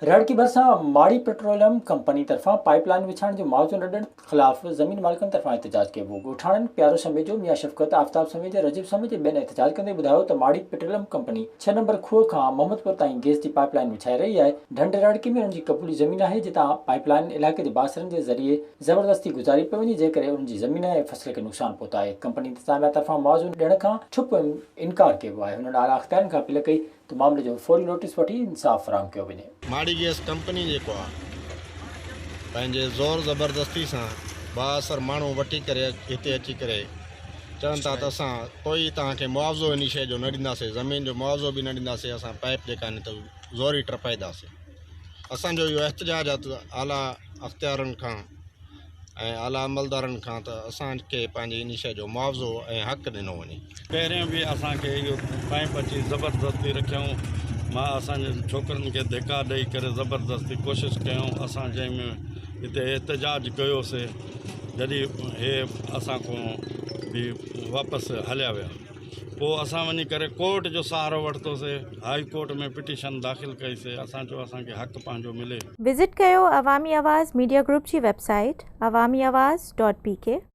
राड़की भरिसां माड़ी petroleum company तरफां पाइपलाइन विछाइण जो मुआवज़ो न ॾियण ख़िलाफ़ ज़मीन मालिकनि तरफां एहतजाज कयो वियो। ॻोठाणनि प्यारो समेत मियां शफ़क़त, आफ़ताब समेत रजीब समेत ॿियनि एहतजाज कंदे ॿुधायो त माड़ी पेट्रोलियम कंपनी 6 नंबर खूह खां मोहम्मदपुर ताईं गैस जी पाइपलाइन विछाए रही आहे। ढंढ राड़की में उनजी क़बूली ज़मीन आहे, जितां पाइपलाइन इलाइक़े जे बासिरनि जे ज़रिए ज़बरदस्ती गुज़ारी पई वञे, जंहिं करे उनजी ज़मीन ऐं फसल खे नुक़सानु पहुतो आहे। कंपनी इंतज़ामिया तरफां मुआवज़ो ॾियण खां छुप इनकार कयो वियो आहे। हुननि आला अख़्तियारनि खां अपील कई त मामले जो फौरी नोटिस वठी इंसाफ़ फ़राहम कयो वञे। माड़ी गैस कंपनी जेको आहे पंहिंजे ज़ोर ज़बरदस्ती सां बाअसर माण्हू वठी करे हिते अची करे चवनि था त असां कोई तव्हांखे मुआवज़ो इन शइ जो न ॾींदासीं, ज़मीन जो मुआवज़ो बि न ॾींदासीं, असां पाइप जेका आहिनि त ज़ोरी टपाईंदासीं। असांजो इहो एहतजाज आहे आला अख़्तियारनि खां ऐं आला अमलदारनि खां त असांखे पंहिंजी इन शइ जो मुआवज़ो ऐं हक़ु ॾिनो वञे। पहिरियों बि असांखे इहो पाइप अची ज़बरदस्ती रखियऊं, मां असांजे छोकिरनि खे धिका ॾेई करे ज़बरदस्ती कोशिशि कयूं। असां जंहिंमें हिते एहतजाज कयोसीं, जॾहिं हे असां खां बि वापसि हलिया विया, पोइ असां वञी करे कोर्ट जो सहारो वरितोसीं, हाई कोर्ट में पिटीशन दाख़िल कईसीं। असां चयो असांखे हक़ु पंहिंजो मिले। विज़िट कयो अवामी आवाज़ मीडिया ग्रुप जी वेबसाइट awamiawaz.pk।